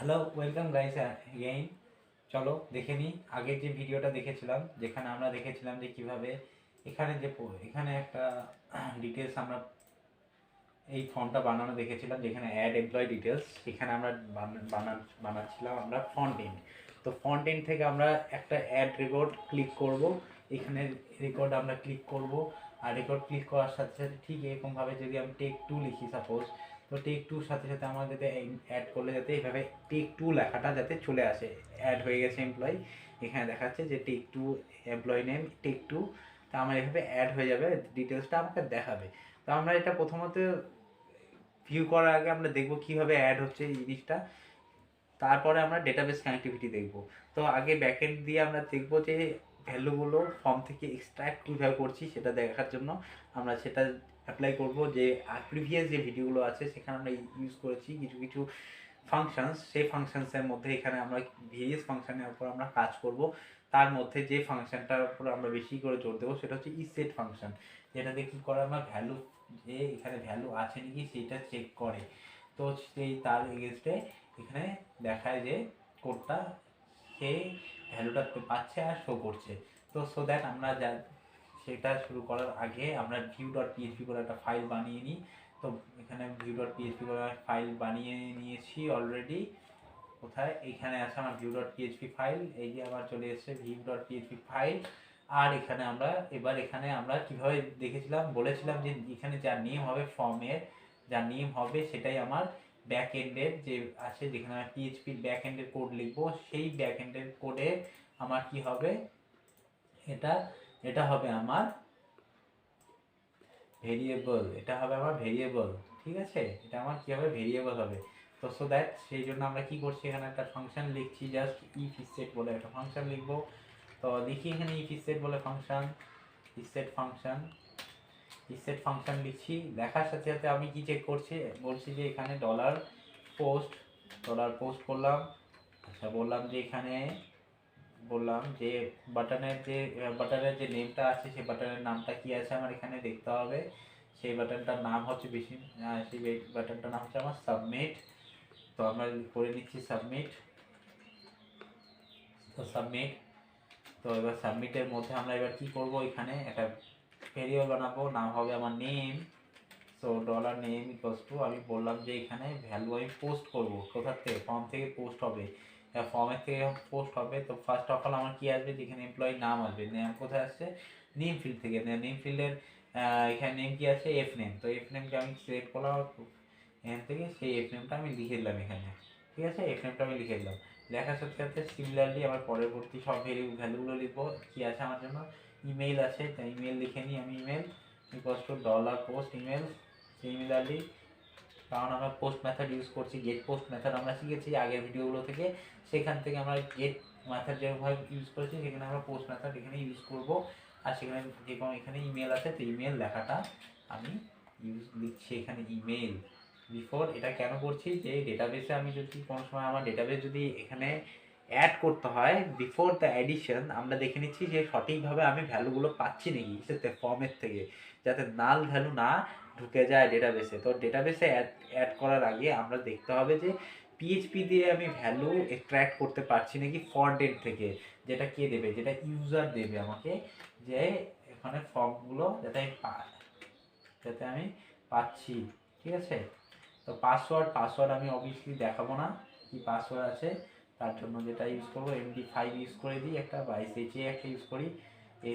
Hello, welcome guys again. চলো দেখে নিই আগের যে ভিডিওটা দেখেছিলাম, যেখানে আমরা দেখেছিলাম যে কিভাবে এখানে একটা ডিটেলস আমরা এই ফর্মটা বানানো দেখেছিলাম, যেখানে অ্যাড এমপ্লয় ডিটেলস। সেখানে আমরা বানাচ্ছিলাম আমরা ফ্রন্ট এন্ড। তো ফ্রন্ট এন্ড থেকে আমরা একটা অ্যাড রেকর্ড ক্লিক করব। এখানে রেকর্ড আমরা ক্লিক করব, আর রেকর্ড ক্লিক করার সাথে সাথে ঠিক এরকমভাবে যদি আমি টেক টু লিখি সাপোজ, তো টেক টুর সাথে সাথে আমার যাতে অ্যাড করলে যাতে এইভাবে টেক টু লেখাটা যাতে চলে আসে। অ্যাড হয়ে গেছে এমপ্লয়, এখানে দেখাচ্ছে যে take to employ name take to. তা আমার এভাবে অ্যাড হয়ে যাবে, ডিটেলসটা আমাকে দেখাবে। তো আমরা এটা প্রথমত ভিউ করার আগে আমরা দেখব কিভাবে অ্যাড হচ্ছে এই জিনিসটা, তারপরে আমরা ডেটাবেস কানেক্টিভিটি দেখব। তো আগে ব্যাকএন্ড দিয়ে আমরা দেখব যে ভ্যালুগুলো ফর্ম থেকে এক্সট্র্যাক্ট কীভাবে করছি সেটা দেখার জন্য আমরা সেটা অ্যাপ্লাই করব। যে প্রিভিয়াস যে ভিডিওগুলো আছে সেখানে আমরা ইউজ করেছি কিছু কিছু ফাংশনস, সেই ফাংশনসের মধ্যে এখানে আমরা ভেরিয়াস ফাংশনের উপর আমরা কাজ করব। তার মধ্যে যে ফাংশনটার উপর আমরা বেশি করে জোর দেবো সেটা হচ্ছে ইসেট ফাংশন, যেটাতে কী করে আমরা ভ্যালু, যে এখানে ভ্যালু আছে নাকি সেইটা চেক করে। তো সেই তার এগেনস্টে এখানে দেখায় যে কোডটা সেই ভ্যালুটা পাচ্ছে আর শো করছে। তো সো দ্যাট আমরা সেটা শুরু করার আগে আমরা ভিউ ডট পিএইচপি করে একটা ফাইল বানিয়ে নিই। তো এখানে ভিউ ডট পিএইচপি করে ফাইল বানিয়ে নিয়েছি অলরেডি। কোথায়? এইখানে আছে আমার ভিউ ডট পিএইচপি ফাইল, এই যে আমার চলে এসেছে ভিউ ডট পিএইচপি ফাইল। আর এখানে আমরা কীভাবে দেখেছিলাম, বলেছিলাম যে এখানে যা নেম হবে ফর্মের, যা নেম হবে সেটাই আমার ব্যাক এন্ডের যে আছে, যেখানে আমি পিএইচপির ব্যাক এন্ডের কোড লিখবো, সেই ব্যাক এন্ডের কোডে আমার কি হবে, এটা হবে আমার ভেরিয়েবল। ঠিক আছে, এটা আমার কি হবে, ভেরিয়েবল হবে। তো সো দ্যাট সেই জন্য আমরা কি করছি, এখানে একটা ফাংশন লিখছি, জাস্ট ইফ সেট বলে একটা ফাংশন লিখবো। তো দেখি এখানে ইফ সেট বলে ফাংশন, সেট ফাংশন লিখছি। লেখার সাথে সাথে আমি কি চেক করছি, বলছি যে এখানে ডলার পোস্ট করলাম। আচ্ছা, বললাম যে বাটনের যে নেমটা আছে, সেই বাটনের নামটা কি আছে আমার এখানে দেখতে হবে। সেই বাটনটার নাম হচ্ছে সেই বাটনটার নাম হচ্ছে আমার সাবমিট। তো আমরা করে নিচ্ছি সাবমিট। তো এবার সাবমিটের মধ্যে আমরা এবার কি করব, এখানে একটা ভেরিয়েবল বানাবো, নাম হবে আমার name. So dollar name equals to, আমি বললাম যে এখানে ভ্যালু আমি পোস্ট করব কোথার থেকে, ফর্ম থেকে পোস্ট হবে। ফর্মের থেকে পোস্ট হবে। তো ফার্স্ট অফ অল আমার কি আসবে, যেখানে এমপ্লয়ি নাম আসবে, নেম কোথায় আসছে, নেম ফিল্ড থেকে। নেম ফিল্ডের এখানে নেম কি আছে, এফ নেম। তো এফ নেমকে আমি সিলেক্ট করলাম এখান থেকে, সেই এফ নেমটা আমি লিখে দিলাম এখানে। ঠিক আছে, এফ নেমটা আমি লিখে দিলাম। লেখার সাথে সাথে সিমিলারলি আমার পরবর্তী সব ভ্যালুগুলো লিখবো। কি আছে আমার জন্য, ইমেইল আছে, তাই ইমেল লিখে নিই আমি। Email equals to dollar post email. Similarly, কারণ আমরা পোস্ট মেথড ইউজ করছি, গেট পোস্ট মেথড আমরা শিখেছি আগের ভিডিওগুলো থেকে, সেখান থেকে আমরা গেট মেথড যেভাবে ইউজ করেছি সেখানে আমরা পোস্ট মেথড এখানে ইউজ করব। আর সেখানে যে কোনো এখানে ইমেল আছে, তো ইমেল লেখাটা আমি লিখছি এখানে ইমেল। বিফোর, এটা কেন করছি, যে ডেটাবেসে আমি যদি কোনো সময় আমার ডেটাবেস যদি এখানে অ্যাড করতে হয়, বিফোর দ্য অ্যাডিশন আমরা দেখে নিচ্ছি যে সঠিকভাবে আমি ভ্যালুগুলো পাচ্ছি নাকি সেটা ফর্মের থেকে, যাতে নাল ভ্যালু না ঢুকে যায় ডেটাবেসে। তো ডেটাবেসে অ্যাড করার আগে আমরা দেখতে হবে যে পিএইচপি দিয়ে আমি ভ্যালু এক্সট্র্যাক্ট করতে পারছি নাকি ফ্রন্ট এন্ড থেকে, যেটা কে দেবে, যেটা ইউজার দেবে আমাকে, যে এখানে ফর্মগুলো যাতে আমি পাচ্ছি। ঠিক আছে, তো পাসওয়ার্ড আমি অবভিয়াসলি দেখাবো না কি পাসওয়ার্ড আছে। তার জন্য যেটা ইউজ করবো, MD5 ইউজ করে দিই একটা, বা SHA একটা ইউজ করি,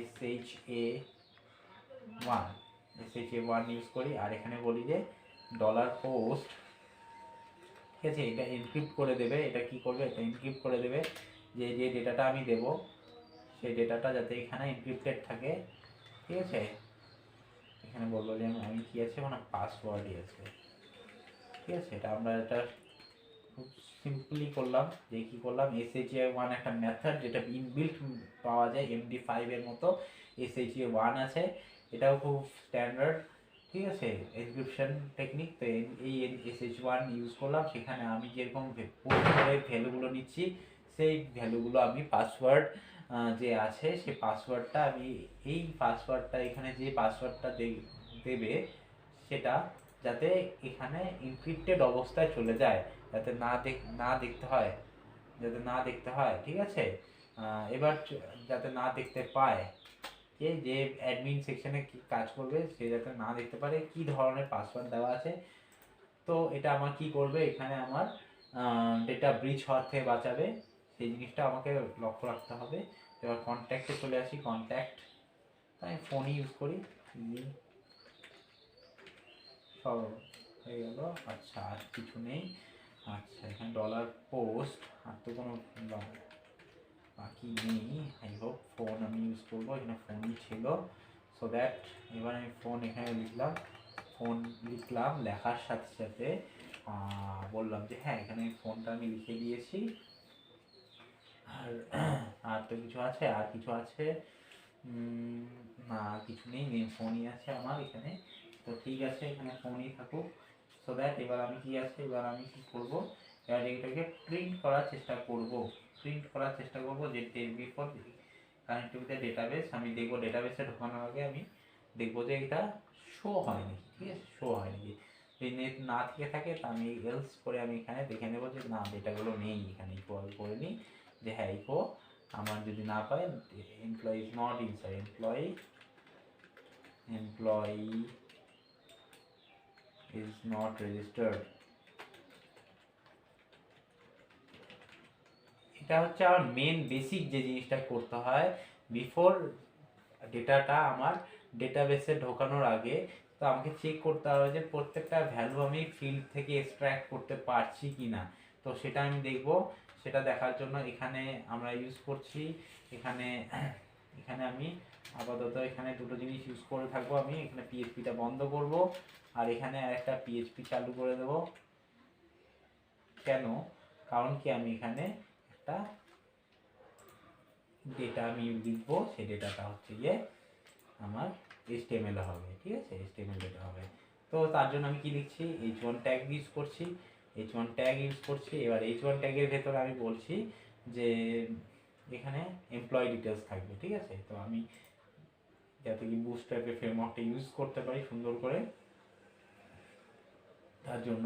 SHA1 ইউজ করি। আর এখানে বলি যে ডলার পোস্ট। ঠিক আছে, এটা এনক্রিপ্ট করে দেবে। এটা কি করবে, এটা এনক্রিপ্ট করে দেবে যে ডেটাটা আমি দেব সেই ডেটাটা যাতে এখানে এনক্রিপ্টেড থাকে। ঠিক আছে, এখানে বলবো যে আমি কি আছে, মানে পাসওয়ার্ডই আছে। ঠিক আছে, এটা আমরা খুব সিম্পলি করলাম। যে কি করলাম, SHA1 একটা মেথড, যেটা ইনবিল্ট পাওয়া যায় MD5 এর মতো। SHA1 আছে, এটাও খুব স্ট্যান্ডার্ড। ঠিক আছে, এনক্রিপশন টেকনিক। তো এই SH1 ইউজ করলাম। সেখানে আমি যেরকম পোস্ট করে ভ্যালুগুলো নিচ্ছি, সেই ভ্যালুগুলো আমি পাসওয়ার্ড যে আছে সেই পাসওয়ার্ডটা এখানে যে পাসওয়ার্ডটা দেবে সেটা যাতে এখানে এনক্রিপ্টেড অবস্থায় চলে যায়। যাতে না দেখতে হয়, যাতে না দেখতে হয়, ঠিক আছে। এবার যাতে না দেখতে পায়, যে অ্যাডমিন সেকশনে কি কাজ করবে সে যাতে না দেখতে পারে কি ধরনের পাসওয়ার্ড দেওয়া আছে। তো এটা আমার কি করবে, এখানে আমার ডেটা ব্রিচ হওয়ার থেকে বাঁচাবে, সেই জিনিসটা আমাকে লক্ষ্য রাখতে হবে। এবার কন্ট্যাক্টে চলে আসি, কন্ট্যাক্ট, আমি ফোনই ইউজ করি, সব হয়ে গেল। আচ্ছা আর কিছু নেই। আচ্ছা এখানে ডলার পোস্ট, আর তো কোনো বাকি নেই। আই হোপ ফোন আমি ইউজ করবো, এখানে ফোনই ছিল। সো দ্যাট এবার আমি ফোন এখানে লিখলাম, ফোন লিখলাম, লেখার সাথে সাথে বললাম যে হ্যাঁ এখানে ফোনটা আমি লিখে দিয়েছি। আর আর তো কিছু আছে, আর কিছু আছে না, কিছু নেই, নেই ফোনই আছে আমার এখানে। তো ঠিক আছে এখানে ফোনই থাকুক। সো দ্যাট এবার আমি কি আছে, এবার আমি কি করব, এবার এটাকে প্রিন্ট করার চেষ্টা করব, প্রিন্ট করার চেষ্টা করব যে বিফোর কানেক্ট উইথ ডেটাবেস। আমি দেখবো ডেটাবেসে ঢোকানোর আগে আমি দেখবো যে এটা শো হয় নাকি, ঠিক আছে, শো হয় নাকি। যদি নেট না থেকে থাকে তা আমি এলস করে আমি এখানে দেখে নেবো যে না ডেটাগুলো নেই, এখানে ইকো করে নিই যে হ্যাঁ ইকো আমার যদি না পাই, employee is not inside, employee is not registered. এটা হচ্ছে আমার মেন বেসিক যে জিনিসটা করতে হয় বিফোর ডেটাটা আমার ডেটাবেসে ঢোকানোর আগে। তো আমাকে চেক করতে হবে যে প্রত্যেকটা ভ্যালু আমি ফিল্ড থেকে এক্সট্র্যাক্ট করতে পারছি কি না। তো সেটা আমি দেখব, সেটা দেখার জন্য এখানে আমরা ইউজ করছি, এখানে এখানে আমি আপাতত এখানে দুটো জিনিস ইউজ করে থাকবো। আমি এখানে পিএইচপিটা বন্ধ করব, আর এখানে আরেকটা পিএইচপি চালু করে দেব। কেন, কারণ কি আমি এখানে একটা ডেটা আমি লিখবো, সেই ডেটাটা হচ্ছে গিয়ে আমার HTML হবে, ঠিক আছে, HTML ডেটা হবে। তো তার জন্য আমি কি লিখছি, h1 ট্যাগ ইউজ করছি, h1 ট্যাগ ইউজ করছি। এবার h1 ট্যাগের ভেতরে আমি বলছি যে এখানে এমপ্লয়ি ডিটেলস থাকবে, ঠিক আছে। তো আমি যাতে কি বুটস্ট্র্যাপের ফ্রেমওয়ার্কটা ইউজ করতে পারি সুন্দর করে, তার জন্য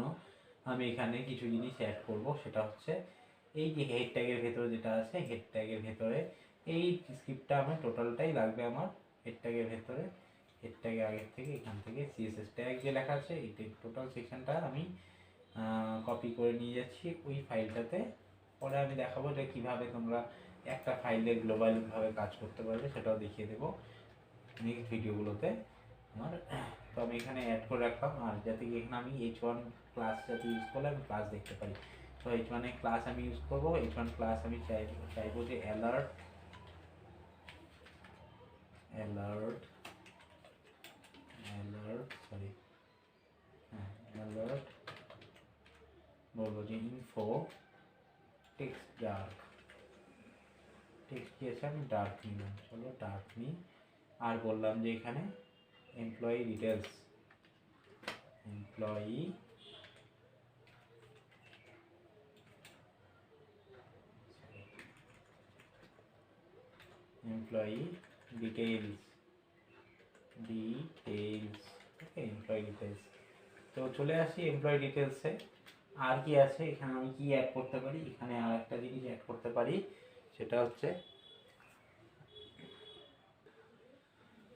আমি এখানে কিছু জিনিস অ্যাড করব। সেটা হচ্ছে এই যে হেড ট্যাগের ভেতরে যেটা আছে, হেড ট্যাগের ভেতরে এই স্ক্রিপ্টটা আমার টোটালটাই লাগবে আমার হেড ট্যাগের ভেতরে। হেড ট্যাগের আগের থেকে এখান থেকে সিএসএস ট্যাগ যে লেখা আছে এই টোটাল সেকশনটা আমি কপি করে নিয়ে যাচ্ছি ওই ফাইলটাতে। পরে আমি দেখাবো যে কীভাবে তোমরা একটা ফাইলে গ্লোবালভাবে কাজ করতে পারবে, সেটাও দেখিয়ে দেবো নেক্সট ভিডিওগুলোতে আমার। তো আমি এখানে অ্যাড করে রাখলাম, আর যাতে এখানে আমি h1 ক্লাস যাতে ইউজ করলে আমি ক্লাস দেখতে পারি। তো h1 এ ক্লাস আমি ইউজ করবো, h1 ক্লাস আমি চাইবো যে অ্যালার্ট, অ্যালার্ট অ্যালার্ট সরি হ্যাঁ অ্যালার্ট, বলবো যে ইনফো টেক্সট ডার্ক, টেক্সট কি আছে আমি ডার্ক নিলাম, চলো ডার্ক নিই। আর বললাম যে এখানে employee details, employee employee details, okay employee details. তো চলে আসি এমপ্লয়ি ডিটেলসে। আর কি আছে এখানে, আমি কি অ্যাড করতে পারি, এখানে আর একটা জিনিস অ্যাড করতে পারি, সেটা হচ্ছে,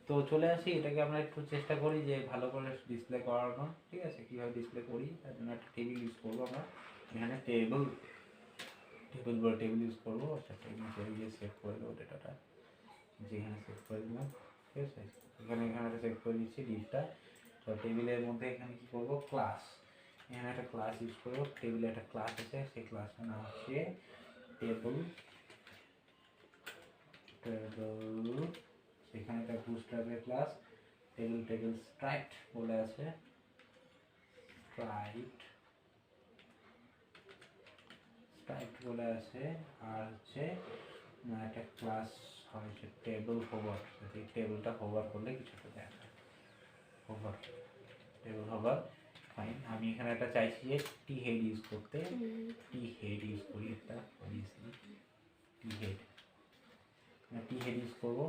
তো চলে আসি এটাকে আমরা একটু চেষ্টা করি যে ভালো করে ডিসপ্লে করানোর, ঠিক আছে, কীভাবে ডিসপ্লে করি তার জন্য একটা টেবিল ইউজ করবো আমরা। এখানে টেবিল ইউজ করবো। আচ্ছা টেবিল গিয়ে সেভ করে দেবো ডেটাটা, যেখানে সেভ করে দিলাম, ঠিক আছে। এখানে একটা সেভ করে দিচ্ছি ডিপটা। তো টেবিলের মধ্যে এখানে কি করবো, ক্লাস, এখানে একটা ক্লাস ইউজ করবো। টেবিলে একটা ক্লাস আছে, সেই ক্লাসটার নাম হচ্ছে টেবল, সেখানে একটা বুটস্ট্র্যাপের ক্লাস টেবিল স্ট্রাইট বলে আছে, স্ট্রাইট বলে আছে। আর হচ্ছে একটা ক্লাস হচ্ছে টেবল হোভার, যদি টেবিলটা হোভার করলে কিছু একটা দেখা, হোভার, টেবিল হোভার, ফাইন। আমি এখানে একটা চাইছি যে টি হেড ইউজ করতে, টি হেড ইউজ করি একটা, টি হেড ইউজ করবো।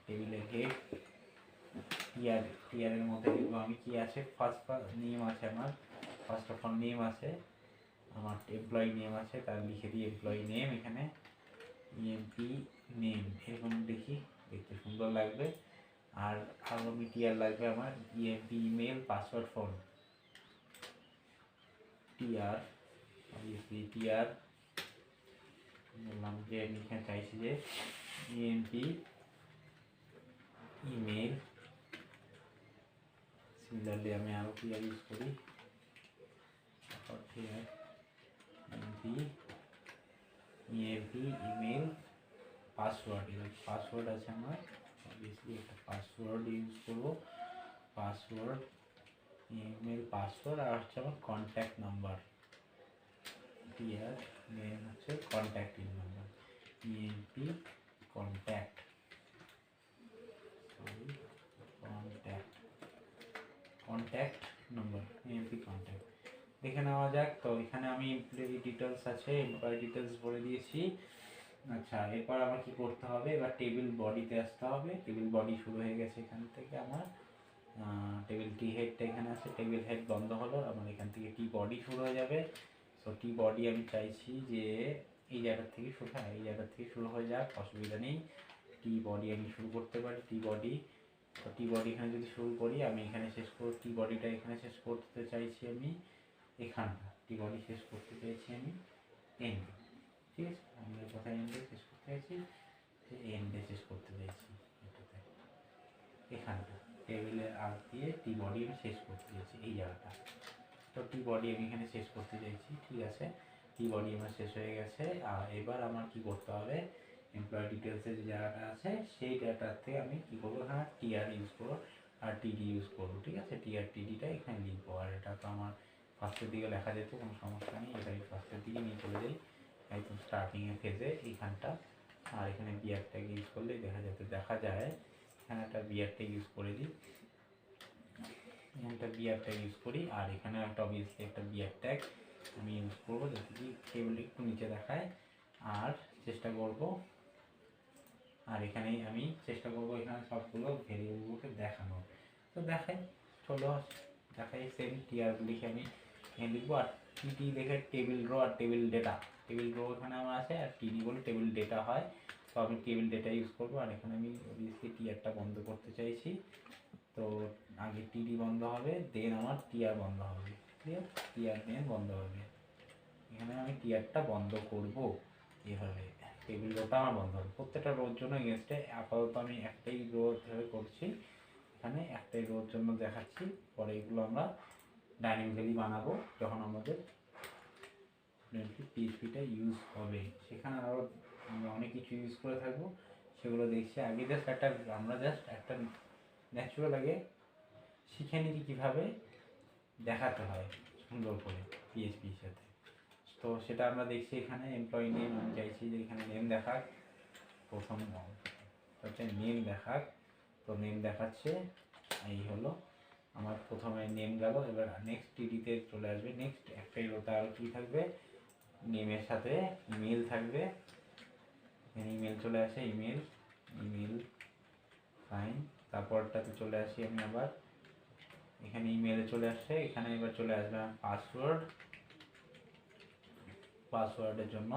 টেবিলের হেড, টিয়ারের মধ্যে লিখবো আমি কি আছে, ফার্স্ট নেম আছে আমার, ফার্স্ট অফ অল নেম আছে, আমার এমপ্লয়ি নেম আছে, তার লিখে দিই এমপ্লয়ি নেম, এখানে ইএমপি নেম এরকম দেখি, দেখতে সুন্দর লাগবে। আর আগামী টিআর লাগবে আমার EMP email password phone, TR obviously TR বললাম যে আমি এখানে চাইছি যে ইএমপি ইমেল, সিমিলারলি আমি আরও টিআর ইউজ করি, ইএমপি ইমেল পাসওয়ার্ড, এবার পাসওয়ার্ড আছে আমার, অবভিয়াসলি একটা পাসওয়ার্ড ইউজ করবো, পাসওয়ার্ড ইমেল পাসওয়ার্ড, আর হচ্ছে আমার কন্ট্যাক্ট নাম্বার, টিআর নেম হচ্ছে contact number, EMP contact, contact contact number, EMP contact দেখে নেওয়া যাক। তো এখানে আমি এমপ্লয়ি ডিটেলস আছে, এমপ্লয়ি ডিটেলস ভরে দিয়েছি। আচ্ছা, এরপর আমার কি করতে হবে, এবার টেবিল বডিতে আসতে হবে। টেবিল বডি শুরু হয়ে গেছে এখান থেকে আমার, টেবিল টি হেডটা এখানে আছে, টেবিল হেড বন্ধ হলো, আমার এখান থেকে টি বডি শুরু হয়ে যাবে। সো টি বডি আমি চাইছি যে এই জায়গা থেকে শুরু, হ্যাঁ এই জায়গা থেকে শুরু হয়ে যাক, অসুবিধা নেই। টি বডি আমি শুরু করতে পারি, টি বডি, তো টি বডি এখানে যদি শুরু করি, আমি এখানে শেষ করব, টি বডিটা এখানে শেষ করতে চাইছি আমি এখানটা, টি বডি শেষ করতে চাইছি আমি এন্ড, ঠিক আছে, আমরা কোথায় এন্ডে শেষ করতে চাইছি, এন্ডে শেষ করতে চাইছি এটাতে, এখানটা টেবিলের আর দিয়ে টি বডি আমি শেষ করতে চাইছি এই জায়গাটা। তো টি বডি আমি এখানে শেষ করতে চাইছি, ঠিক আছে, টি বডি আমার শেষ হয়ে গেছে। আর এবার আমার কি করতে হবে, এমপ্লয়ি ডিটেলসের যে জায়গাটা আছে সেই ডাটাতে আমি কি করবো, হ্যাঁ টিআর ইউজ করবো আর টিডি ইউজ করবো, ঠিক আছে, টিআর টিডিটা এখানে লিখবো। আর এটা তো আমার ফার্স্টের দিকে লেখা যেত, কোনো সমস্যা নেই, এটা ফার্স্টের দিকে নিয়ে চলে যাই একদম স্টার্টিংয়ে ফেজে এইখানটা। আর এখানে বিআর ট্যাগ ইউজ করলে দেখা যায়, এখানে একটা বিআর ট্যাগ ইউজ করে দিই, একটা বিআর ট্যাগ ইউজ করি, আর এখানে একটা অবভিয়াসলি একটা বিআর ট্যাগ আমি ইউজ করবো, যাতে কি টেবিল একটু নিচে দেখায়। আর চেষ্টা করব, আর এখানেই আমি চেষ্টা করব এখানে সবগুলো ভেরিয়েবলগুলোকে দেখানো, তো দেখাই, চলো দেখাই, সেম টিআর লিখে আমি এখানে লিখবো, আর টিটি লিখে টেবিল রো আর টেবিল ডেটা, টেবিল রো এখানে আমার আছে, আর টিডি বলে টেবিল ডেটা হয়, তো আমি টেবিল ডেটা ইউজ করবো। আর এখানে আমি অবভিয়াসলি টিআরটা বন্ধ করতে চাইছি, তো আগে টিডি বন্ধ হবে, দেন আমার টিআর বন্ধ হবে, ক্লিয়ার, টিআর দেন বন্ধ হবে, এখানে আমি টিআরটা বন্ধ করব এভাবে, টেবিল রোটা আমার বন্ধ হবে। প্রত্যেকটা রোর জন্য এগেনস্টে আপাতত আমি একটাই রো ধরে করছি, এখানে একটাই রোর জন্য দেখাচ্ছি, পরে এগুলো আমরা ডাইনামিক্যালি বানাবো যখন আমাদের পিএইচপিটা ইউজ হবে, সেখানে আরও আমরা অনেক কিছু ইউজ করে থাকবো, সেগুলো দেখছি। আগে জাস্ট একটা ন্যাচুরাল আগে শিখে নিই কীভাবে দেখাতে হয় সুন্দর করে পিএইচপির সাথে, তো সেটা আমরা দেখছি। এখানে এমপ্লয়ি নেম আমি চাইছি যে এখানে নেম দেখাক, প্রথম হচ্ছে নেম দেখাক, তো নেম দেখাচ্ছে, এই হলো আমার প্রথমে নেম গেল। এবার নেক্সট টিডিতে চলে আসবে, নেক্সট একটাই রোতে আরও কী থাকবে, নেমের সাথে ইমেল থাকবে, এখানে ইমেল চলে আসে, ইমেল ফাইন, তারপরটাতে চলে আসি আমি আবার, এখানে ইমেলে চলে আসছে, এখানে এবার চলে আসবে পাসওয়ার্ডের জন্য,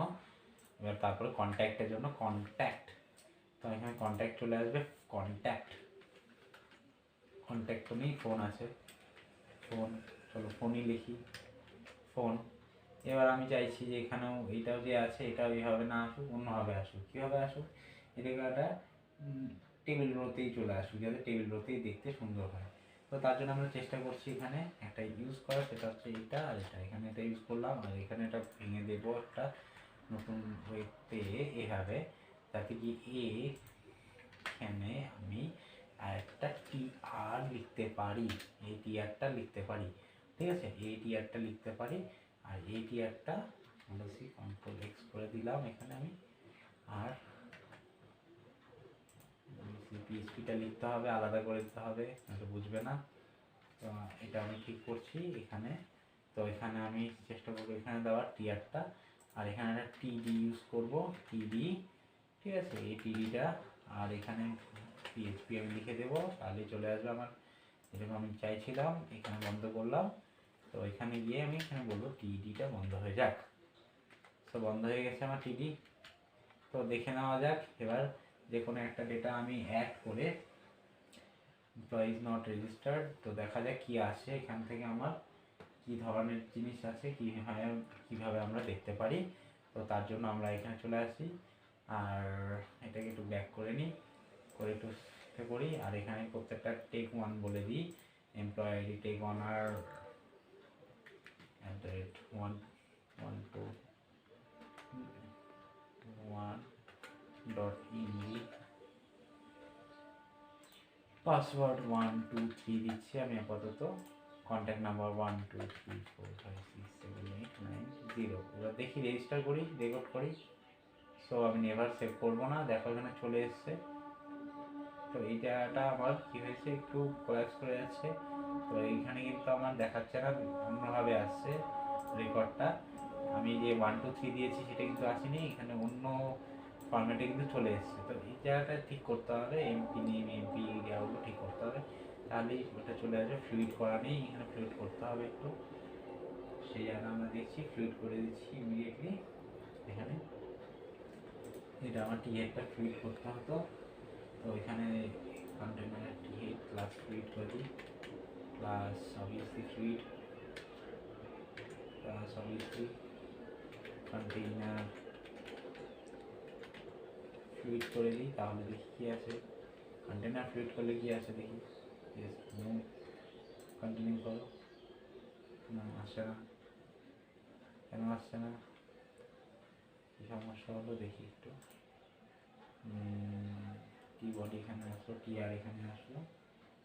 এবার তারপরে কন্ট্যাক্টের জন্য কন্ট্যাক্ট, তো এখানে কন্ট্যাক্ট চলে আসবে, কন্ট্যাক্ট তো নেই, ফোন আছে, ফোন, চলো ফোনই লিখি, ফোন। এবার আমি চাইছি যে এখানেও এইটাও যে আছে এটাও এইভাবে না আসুক, অন্যভাবে আসুক, কীভাবে আসুক, এটাকে একটা টেবিল রোতেই চলে আসুক, যাতে টেবিল রোতেই দেখতে সুন্দর হয়। তো তার জন্য আমরা চেষ্টা করছি এখানে একটা ইউজ করার, সেটা হচ্ছে এইটা আর এটা, এখানে এটা ইউজ করলাম, আর এখানে এটা ভেঙে দেবো একটা নতুন ওয়েতে এভাবে, যাতে কি এখানে আমি একটা টিআর লিখতে পারি, এই টিআরটা লিখতে পারি, ঠিক আছে, এই টিআরটা লিখতে পারি। আর এই টিআরটা আমরা কন্ট্রোল এক্স করে দিলাম এখানে আমি, আর পিএইচপিটা লিখতে হবে আলাদা করে দিতে হবে, এটা বুঝবে না, তো এটা আমি ঠিক করছি এখানে। তো এখানে আমি চেষ্টা করবো এখানে দেওয়ার টিআরটা, আর এখানে একটা টিডি ইউজ করব, টিডি, ঠিক আছে, এই টিডিটা, আর এখানে পিএইচপি আমি লিখে দেবো, তাহলে চলে আসবে আমার যেরকম আমি চাইছিলাম। এখানে বন্ধ করলাম, তো এখানে গিয়ে আমি এখানে বলবো টিডিটা বন্ধ হয়ে যাক। তো বন্ধ হয়ে গেছে আমার টিডি। তো দেখে নেওয়া যাক এবার যে কোনো একটা ডেটা আমি অ্যাড করে এমপ্লয়ি ইজ নট রেজিস্টার্ড, তো দেখা যাক কি আসে এখান থেকে, আমার কি ধরনের জিনিস আছে, কীভাবে আমরা দেখতে পারি। তো তার জন্য আমরা এখানে চলে আসি আর এটাকে একটু ব্যাক করে নিই, করে একটু করি আর এখানে প্রত্যেকটা টেক ওয়ান বলে দিই, এমপ্লয় আইডি টেক ওয়ান আর @1 1 2 1.in পাসওয়ার্ড 1 2 3 দিচ্ছি আমি আপাতত, কন্ট্যাক্ট নাম্বার 1 2 3 4 5 6 7 8 9 0। এবার দেখি রেজিস্টার করি, রেকর্ড করি। সো আমি নেভার সেভ করবো না, দেখো এখানে চলে এসছে। তো এই জায়গাটা আমার কী হয়েছে, একটু কোলাপস করে যাচ্ছে। তো এইখানে কিন্তু আমার দেখাচ্ছে না, অন্যভাবে আসছে রেকর্ডটা। আমি যে 1 2 3 দিয়েছি সেটা কিন্তু আসেনি, এখানে অন্য ফরম্যাটে কিন্তু চলে এসছে। তো এই জায়গাটা ঠিক করতে হবে, এমপি নেম এমপি এরিয়াগুলো ঠিক করতে হবে, তাহলেই ওটা চলে আসবে। ফ্লুইড করা নেই, এখানে ফ্লুইড করতে হবে একটু, সেই জায়গা আমরা দেখছি ফ্লুইড করে দিচ্ছি ইমিডিয়েটলি। এখানে এটা আমার টিএডটা ফ্লুইড করতে হতো, তো এখানে কন্টেনার টিএড প্লাস ফ্লুইড করে দিই, plus obviously fluid, plus obviously container fluid করে দিই, তাহলে দেখি কী আছে। কন্টেনার ফ্লুইড করলে কী আছে দেখি, কন্টিনিউ করো। না আসছে না, কেন আসছে না, কী সমস্যা হলো দেখি একটু। টি বডি এখানে আসলো, টি আর এখানে আসলো,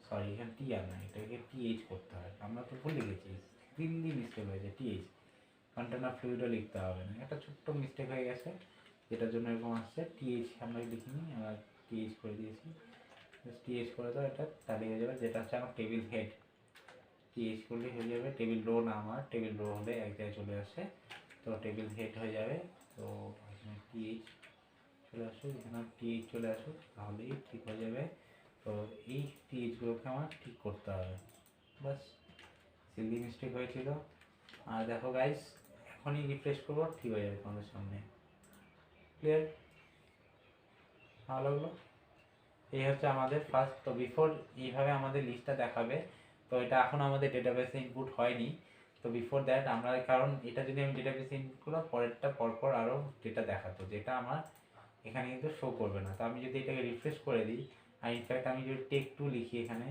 সরি এখানে টি আর না, এটাকে টিএইচ করতে হয়, আমরা তো ভুলে গেছি, 3 দিন মিস্টেক হয়েছে, টিএইচ কন্টেনার ফ্লুইডও লিখতে হবে না, একটা ছোট্ট মিস্টেক হয়ে গেছে যেটার জন্য এরকম আসছে। টিএইচ আমরা লিখিনি, আমরা টিএইচ করে দিয়েছি, টিএইচ করে দাও, এটা তাহলে হয়ে যাবে, যেটা হচ্ছে আমার টেবিল হেড। টিএইচ করলে হয়ে যাবে, টেবিল রো না, আমার টেবিল রো হলে এক জায়গায় চলে আসে, তো টেবিল হেড হয়ে যাবে। তো এখানে টিএইচ চলে আসুক, এখানে টিএইচ চলে আসুক, তাহলেই ঠিক হয়ে যাবে। তো এই টিএইচগুলোকে আমার ঠিক করতে হবে, বাস। সিলি মিস্টেক হয়েছিল। আর দেখো গাইস, এখনই রিফ্রেশ করবো, ঠিক হয়ে যাবে তোমাদের সামনে। ক্লিয়ার? ভালো লাগলো? এই হচ্ছে আমাদের ফার্স্ট। তো বিফোর এইভাবে আমাদের লিস্টটা দেখাবে, তো এটা এখন আমাদের ডেটাবেসে ইনপুট হয়নি। তো বিফোর দ্যাট আমরা, কারণ এটা যদি আমি ডেটাবেসে ইনপুট করলাম, পরেরটা পরপর আরও ডেটা দেখাতো, যেটা আমার এখানে কিন্তু শো করবে না। তো আমি যদি এটাকে রিফ্রেশ করে দিই, আর ইনফ্যাক্ট আমি যদি টেক 2 লিখি এখানে,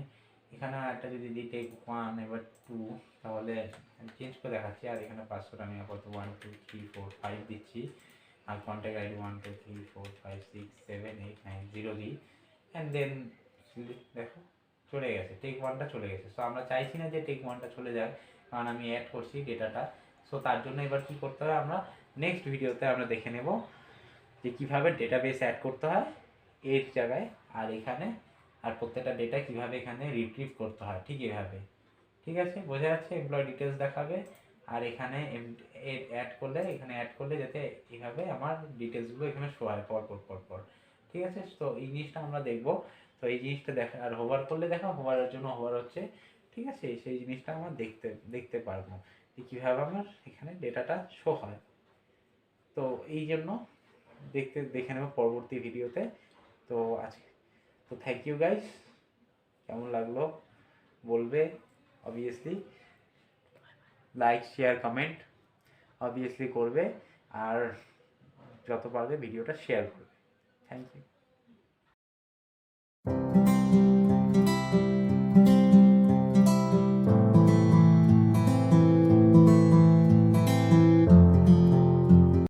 এখানে একটা যদি দিই টেক 1 এবার 2, তাহলে আমি চেঞ্জ করে দেখাচ্ছি। আর এখানে পাসওয়ার্ড আমি আপাতত 1 2 3 4 5 দিচ্ছি, আর কন্ট্যাক্ট আইডি 1 2 3 4 5 6 7 8 9 0 দিই, অ্যান্ড দেন দেখো চলে গেছে, টেক 1টা চলে গেছে। সো আমরা চাইছি না যে টেক 1টা চলে যাক, কারণ আমি অ্যাড করছি ডেটাটা। সো তার জন্য এবার কী করতে হবে, আমরা নেক্সট ভিডিওতে আমরা দেখে নেব যে কীভাবে ডেটাবেস অ্যাড করতে হয় এর জায়গায়, আর এখানে আর প্রত্যেকটা ডেটা কীভাবে এখানে রিট্রিভ করতে হয়, ঠিক এভাবে। ঠিক আছে, বোঝা যাচ্ছে? এমপ্লয় ডিটেলস দেখাবে, আর এখানে অ্যাড করলে, এখানে অ্যাড করলে যাতে এভাবে আমার ডিটেলসগুলো এখানে শো হয় পরপর। ঠিক আছে, তো এই জিনিসটা আমরা দেখব। তো এই জিনিসটা দেখা, আর হোভার করলে দেখা, হোভারের জন্য হোভার হচ্ছে, ঠিক আছে, সেই জিনিসটা আমরা দেখতে পারবো যে কীভাবে আমার এখানে ডেটাটা শো হয়। তো এই জন্য দেখে নেব পরবর্তী ভিডিওতে। তো আজকে তো থ্যাংক ইউ গাইস, কেমন লাগলো বলবে obviously, like share comment obviously করবে, আর যত পারবে ভিডিওটা শেয়ার করবে। Thank you.